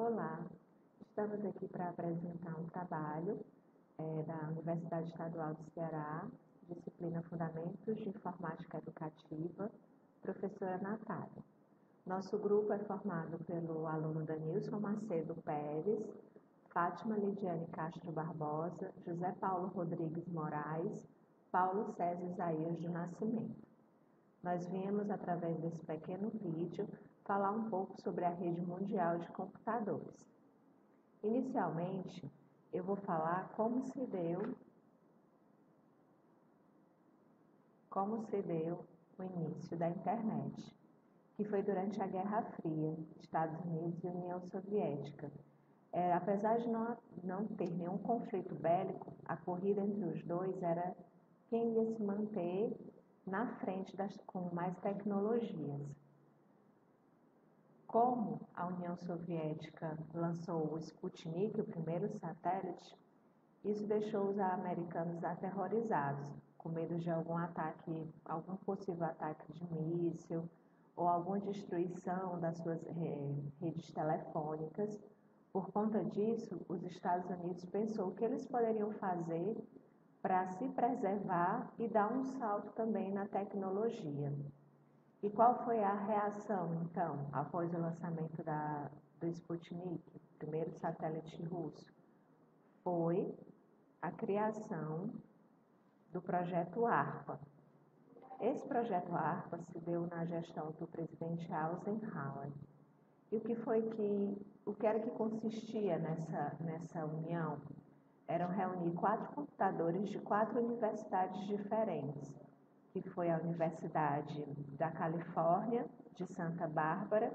Olá, estamos aqui para apresentar um trabalho da Universidade Estadual do Ceará, disciplina Fundamentos de Informática Educativa, professora Natália. Nosso grupo é formado pelo aluno Danilson Macedo Pérez, Fátima Lidiane Castro Barbosa, José Paulo Rodrigues Moraes, Paulo César Isaías do Nascimento. Nós viemos, através desse pequeno vídeo, falar um pouco sobre a rede mundial de computadores. Inicialmente, eu vou falar como se deu o início da internet, que foi durante a Guerra Fria, Estados Unidos e União Soviética. Apesar de não ter nenhum conflito bélico, a corrida entre os dois era quem ia se manter na frente com mais tecnologias. Como a União Soviética lançou o Sputnik, o primeiro satélite, isso deixou os americanos aterrorizados, com medo de algum possível ataque de míssil ou alguma destruição das suas redes telefônicas. Por conta disso, os Estados Unidos pensou o que eles poderiam fazer para se preservar e dar um salto também na tecnologia. E qual foi a reação, então, após o lançamento do Sputnik, primeiro satélite russo? Foi a criação do projeto ARPA. Esse projeto ARPA se deu na gestão do presidente Eisenhower. E o que era que consistia nessa união? Eram reunir 4 computadores de 4 universidades diferentes, que foi a Universidade da Califórnia, de Santa Bárbara,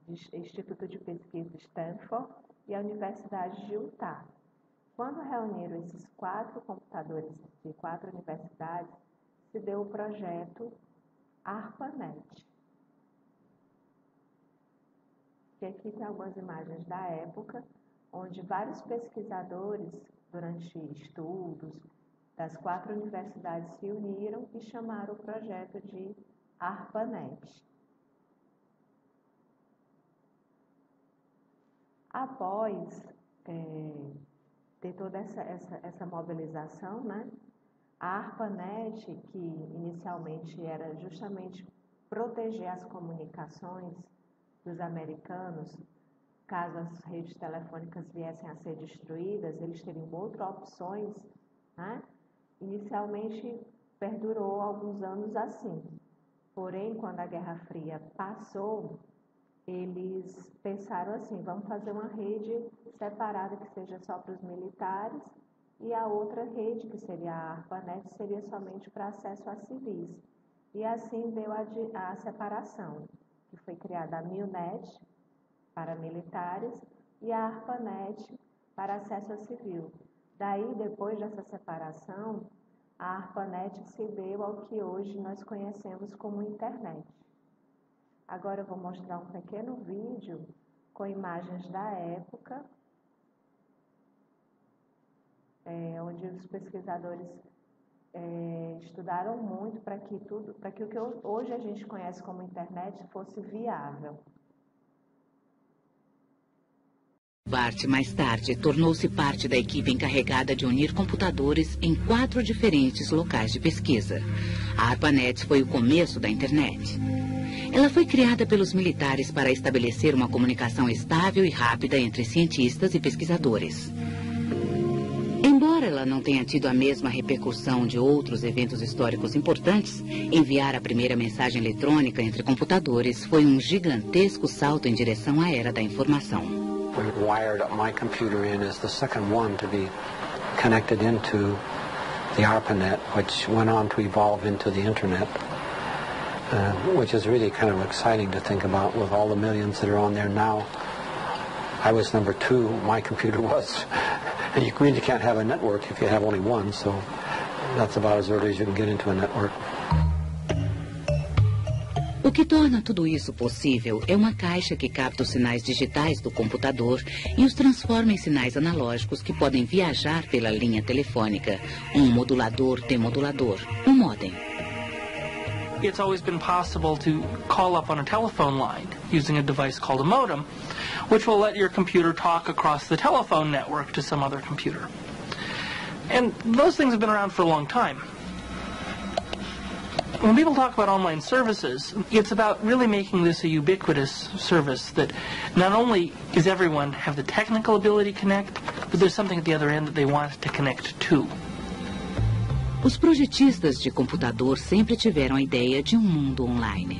Instituto de Pesquisa de Stanford e a Universidade de Utah. Quando reuniram esses 4 computadores de 4 universidades, se deu o projeto ARPANET. Que aqui tem algumas imagens da época, onde vários pesquisadores, durante estudos, das 4 universidades se uniram e chamaram o projeto de ARPANET. Após ter toda essa mobilização, né, a ARPANET, que inicialmente era justamente proteger as comunicações dos americanos, caso as redes telefônicas viessem a ser destruídas, eles teriam outras opções, né? Inicialmente perdurou alguns anos assim. Porém, quando a Guerra Fria passou, eles pensaram assim, vamos fazer uma rede separada que seja só para os militares e a outra rede, que seria a ARPANET, seria somente para acesso a civis. E assim deu a separação, que foi criada a MILNET para militares e a ARPANET para acesso a civil. Daí, depois dessa separação, a ARPANET se deu ao que hoje nós conhecemos como internet. Agora eu vou mostrar um pequeno vídeo com imagens da época, onde os pesquisadores estudaram muito para que o que hoje a gente conhece como internet fosse viável. Bart, mais tarde, tornou-se parte da equipe encarregada de unir computadores em 4 diferentes locais de pesquisa. A ARPANET foi o começo da internet. Ela foi criada pelos militares para estabelecer uma comunicação estável e rápida entre cientistas e pesquisadores. Embora ela não tenha tido a mesma repercussão de outros eventos históricos importantes, enviar a primeira mensagem eletrônica entre computadores foi um gigantesco salto em direção à era da informação. We wired up my computer in as the second one to be connected into the ARPANET, which went on to evolve into the Internet, which is really kind of exciting to think about with all the millions that are on there now. I was number 2, my computer was. And you really can't have a network if you have only one, so that's about as early as you can get into a network. O que torna tudo isso possível é uma caixa que capta os sinais digitais do computador e os transforma em sinais analógicos que podem viajar pela linha telefônica, um modulador-demodulador, modem. It's always been possible to call up on a telephone line using a device called a modem, which will let your computer talk across the telephone network to some other computer. And those things have been around for a long time. When people talk about online services, it's about really making this a ubiquitous service that not only does everyone have the technical ability to connect, but there's something at the other end that they want to connect to. Os projetistas de computador sempre tiveram a ideia de um mundo online.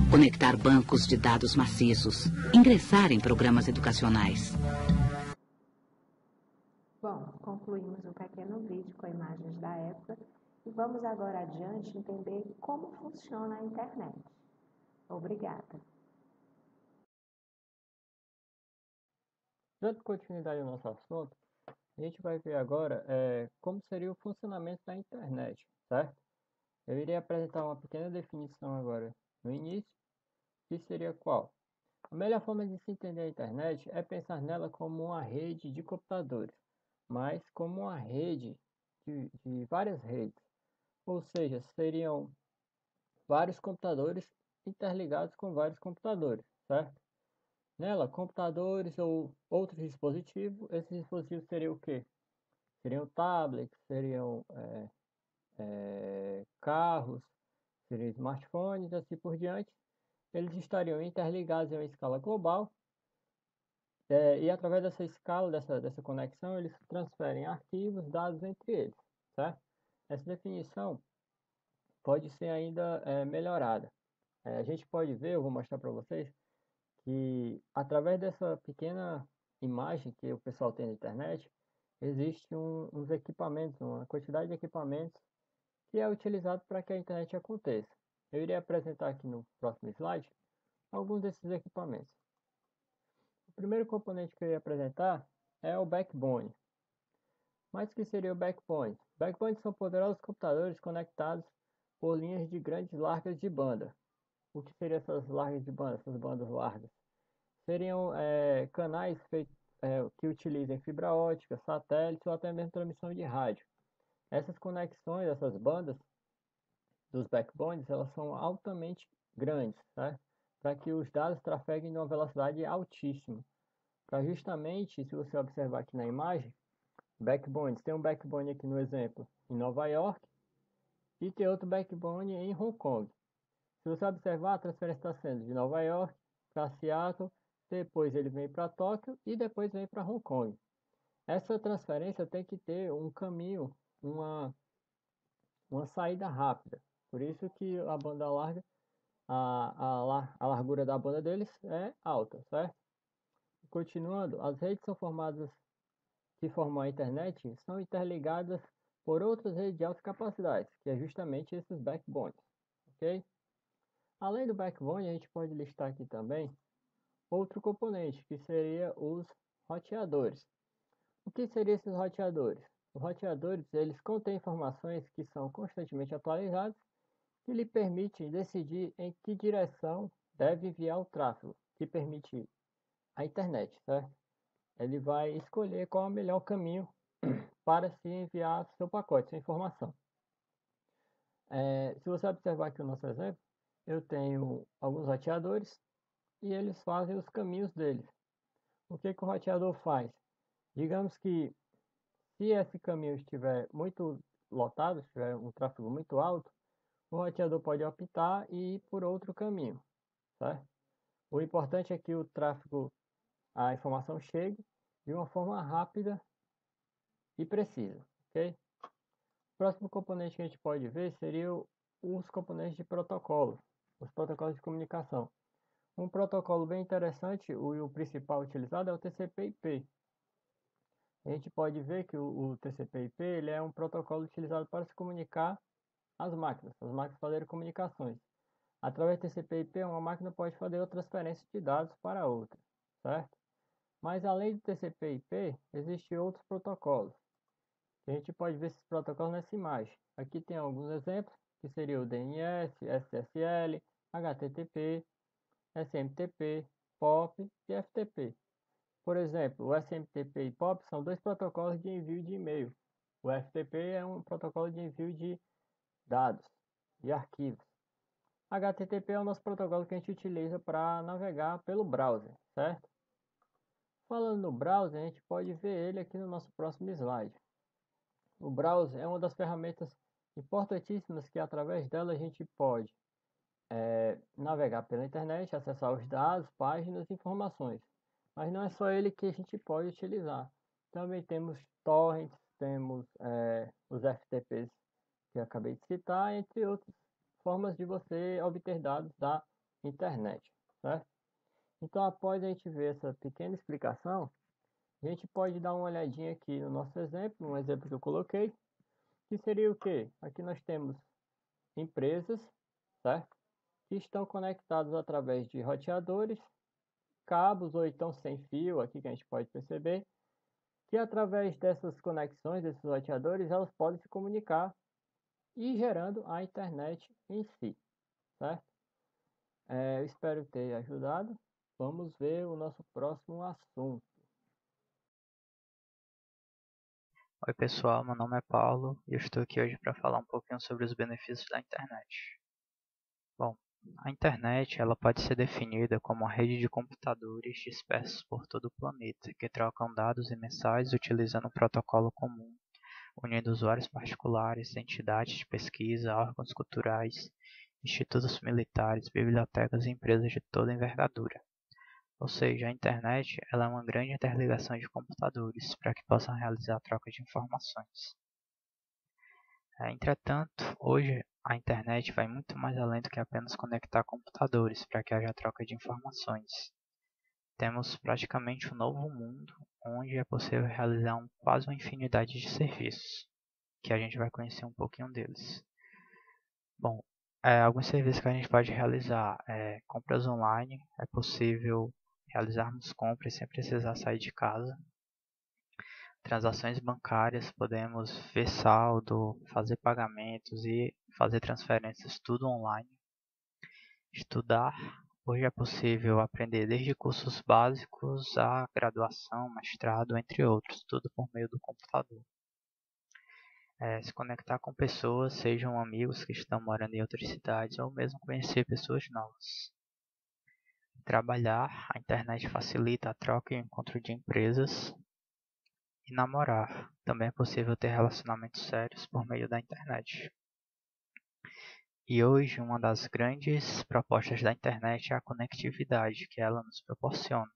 Conectar bancos de dados maciços, ingressar em programas educacionais. Bom, concluímos um pequeno vídeo com imagens da época e vamos agora adiante entender como funciona a internet. Obrigada. Dando continuidade ao nosso assunto, a gente vai ver agora como seria o funcionamento da internet, certo? Eu irei apresentar uma pequena definição agora no início, que seria qual? A melhor forma de se entender a internet é pensar nela como uma rede de computadores, mas como uma rede de várias redes. Ou seja, seriam vários computadores interligados com vários computadores, certo? Nela, computadores ou outros dispositivos, esses dispositivos seriam o quê? Seriam tablets, seriam carros, seriam smartphones, assim por diante. Eles estariam interligados em uma escala global e através dessa escala, dessa conexão, eles transferem arquivos, dados entre eles, certo? Essa definição pode ser ainda melhorada. A gente pode ver, eu vou mostrar para vocês, que através dessa pequena imagem que o pessoal tem na internet, existe uns equipamentos, uma quantidade de equipamentos que é utilizado para que a internet aconteça. Eu irei apresentar aqui no próximo slide alguns desses equipamentos. O primeiro componente que eu ia apresentar é o backbone. Mas o que seria o backbone? Backbones são poderosos computadores conectados por linhas de grandes largas de banda. O que seriam essas largas de banda, essas bandas largas? Seriam canais que utilizem fibra ótica, satélite ou até mesmo transmissão de rádio. Essas conexões, essas bandas dos backbones, elas são altamente grandes, tá? Para que os dados trafeguem em uma velocidade altíssima. Para justamente, se você observar aqui na imagem, backbones, tem um backbone aqui no exemplo em Nova York e tem outro backbone em Hong Kong. Se você observar, a transferência está sendo de Nova York para Seattle, depois ele vem para Tóquio e depois vem para Hong Kong. Essa transferência tem que ter um caminho, uma saída rápida. Por isso que a banda larga, a largura da banda deles é alta, certo? Continuando, as redes são formadas, que formam a internet, são interligadas por outras redes de alta capacidade, que é justamente esses backbones, ok? Além do backbone, a gente pode listar aqui também outro componente, que seria os roteadores. O que seriam esses roteadores? Os roteadores, eles contêm informações que são constantemente atualizadas, que lhe permitem decidir em que direção deve enviar o tráfego, que permite a internet, certo? Ele vai escolher qual é o melhor caminho para se enviar seu pacote, sua informação. Se você observar aqui o nosso exemplo, eu tenho alguns roteadores e eles fazem os caminhos deles. O que o roteador faz? Digamos que se esse caminho estiver muito lotado, se tiver um tráfego muito alto, o roteador pode optar e ir por outro caminho, certo? O importante é que o tráfego, a informação chegue de uma forma rápida e precisa, ok? O próximo componente que a gente pode ver seria os componentes de protocolo, os protocolos de comunicação. Um protocolo bem interessante, o principal utilizado é o TCP/IP. A gente pode ver que o TCP/IP ele é um protocolo utilizado para se comunicar às máquinas fazerem comunicações. Através do TCP/IP, uma máquina pode fazer uma transferência de dados para outra, certo? Mas além do TCP/IP, existem outros protocolos. A gente pode ver esses protocolos nessa imagem. Aqui tem alguns exemplos, que seria o DNS, SSL, HTTP, SMTP, POP e FTP. Por exemplo, o SMTP e POP são dois protocolos de envio de e-mail. O FTP é um protocolo de envio de dados, de arquivos. HTTP é o nosso protocolo que a gente utiliza para navegar pelo browser, certo? Falando no browser, a gente pode ver ele aqui no nosso próximo slide. O browser é uma das ferramentas importantíssimas que através dela a gente pode navegar pela internet, acessar os dados, páginas e informações. Mas não é só ele que a gente pode utilizar. Também temos torrents, temos os FTPs que eu acabei de citar, entre outras formas de você obter dados da internet, certo? Então, após a gente ver essa pequena explicação, a gente pode dar uma olhadinha aqui no nosso exemplo, um exemplo que eu coloquei, que seria o quê? Aqui nós temos empresas, certo? Que estão conectadas através de roteadores, cabos ou então sem fio, aqui que a gente pode perceber, que através dessas conexões, desses roteadores, elas podem se comunicar e gerando a internet em si, certo? Eu espero ter ajudado. Vamos ver o nosso próximo assunto. Oi pessoal, meu nome é Paulo e eu estou aqui hoje para falar um pouquinho sobre os benefícios da internet. Bom, a internet ela pode ser definida como uma rede de computadores dispersos por todo o planeta que trocam dados e mensagens utilizando um protocolo comum, unindo usuários particulares, entidades de pesquisa, órgãos culturais, institutos militares, bibliotecas e empresas de toda envergadura. Ou seja, a internet ela é uma grande interligação de computadores para que possam realizar a troca de informações. Entretanto, hoje a internet vai muito mais além do que apenas conectar computadores para que haja troca de informações. Temos praticamente um novo mundo onde é possível realizar quase uma infinidade de serviços, que a gente vai conhecer um pouquinho deles. Bom, alguns serviços que a gente pode realizar compras online, é possível realizarmos compras sem precisar sair de casa. Transações bancárias, podemos ver saldo, fazer pagamentos e fazer transferências, tudo online. Estudar, hoje é possível aprender desde cursos básicos a graduação, mestrado, entre outros, tudo por meio do computador. Se conectar com pessoas, sejam amigos que estão morando em outras cidades ou mesmo conhecer pessoas novas. Trabalhar, a internet facilita a troca e o encontro de empresas. E namorar, também é possível ter relacionamentos sérios por meio da internet. E hoje uma das grandes propostas da internet é a conectividade que ela nos proporciona,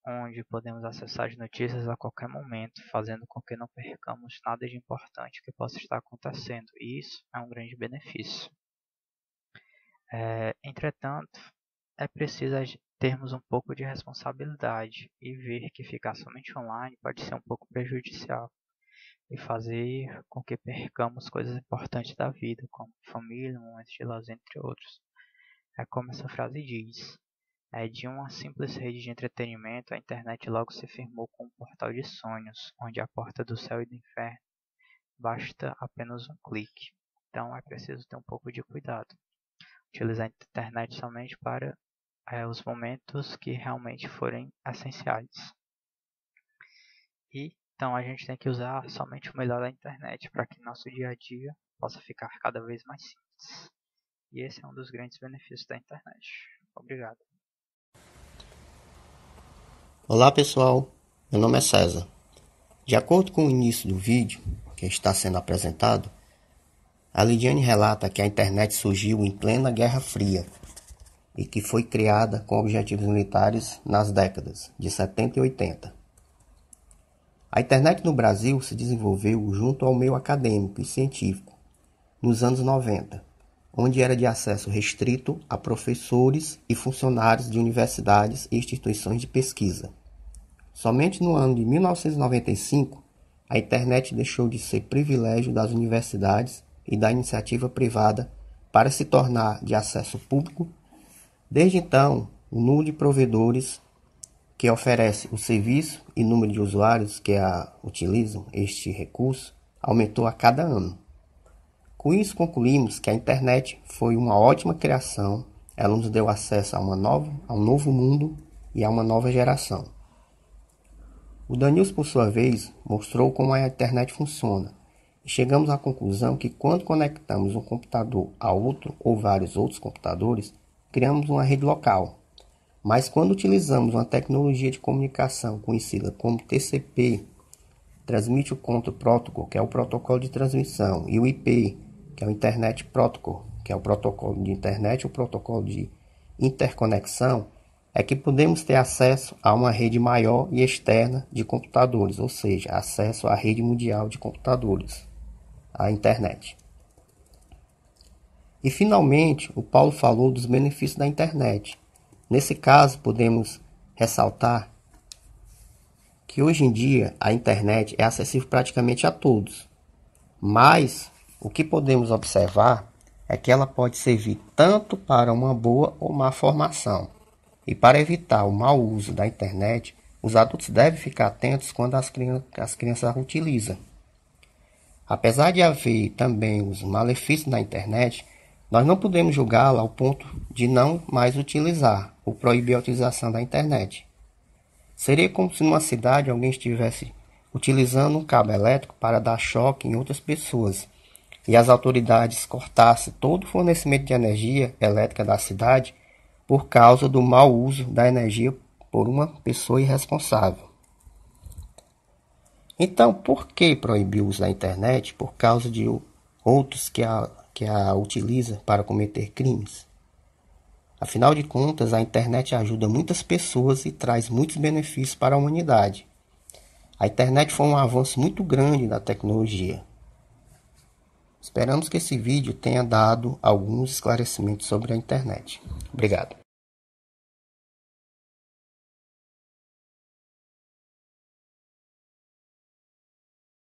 onde podemos acessar as notícias a qualquer momento, fazendo com que não percamos nada de importante que possa estar acontecendo, e isso é um grande benefício. Entretanto, é preciso termos um pouco de responsabilidade e ver que ficar somente online pode ser um pouco prejudicial e fazer com que percamos coisas importantes da vida, como família, momentos de lazer, entre outros. É como essa frase diz, de uma simples rede de entretenimento, a internet logo se firmou como um portal de sonhos, onde a porta do céu e do inferno basta apenas um clique. Então é preciso ter um pouco de cuidado. Utilizar a internet somente para os momentos que realmente forem essenciais. E então a gente tem que usar somente o melhor da internet para que nosso dia a dia possa ficar cada vez mais simples. E esse é um dos grandes benefícios da internet. Obrigado. Olá pessoal, meu nome é César. De acordo com o início do vídeo que está sendo apresentado, a Lidiane relata que a internet surgiu em plena Guerra Fria e que foi criada com objetivos militares nas décadas de 70 e 80. A internet no Brasil se desenvolveu junto ao meio acadêmico e científico nos anos 90, onde era de acesso restrito a professores e funcionários de universidades e instituições de pesquisa. Somente no ano de 1995, a internet deixou de ser privilégio das universidades e da iniciativa privada para se tornar de acesso público. Desde então, o número de provedores que oferece o serviço e o número de usuários que utilizam este recurso aumentou a cada ano. Com isso, concluímos que a internet foi uma ótima criação, ela nos deu acesso a um novo mundo e a uma nova geração. O Danilson, por sua vez, mostrou como a internet funciona chegamos à conclusão que quando conectamos um computador a outro ou vários outros computadores, criamos uma rede local. Mas quando utilizamos uma tecnologia de comunicação conhecida como TCP, Transmit Control Protocol, que é o protocolo de transmissão, e o IP, que é o Internet Protocol, que é o protocolo de internet, o protocolo de interconexão, é que podemos ter acesso a uma rede maior e externa de computadores, ou seja, acesso à rede mundial de computadores, a internet. E finalmente, o Paulo falou dos benefícios da internet. Nesse caso, podemos ressaltar que hoje em dia a internet é acessível praticamente a todos, mas o que podemos observar é que ela pode servir tanto para uma boa ou má formação. E para evitar o mau uso da internet, os adultos devem ficar atentos quando as crianças a utilizam. Apesar de haver também os malefícios da internet, nós não podemos julgá-la ao ponto de não mais utilizar ou proibir a utilização da internet. Seria como se numa cidade alguém estivesse utilizando um cabo elétrico para dar choque em outras pessoas e as autoridades cortassem todo o fornecimento de energia elétrica da cidade por causa do mau uso da energia por uma pessoa irresponsável. Então, por que proibir o uso da internet por causa de outros que a utilizam para cometer crimes? Afinal de contas, a internet ajuda muitas pessoas e traz muitos benefícios para a humanidade. A internet foi um avanço muito grande na tecnologia. Esperamos que esse vídeo tenha dado alguns esclarecimentos sobre a internet. Obrigado.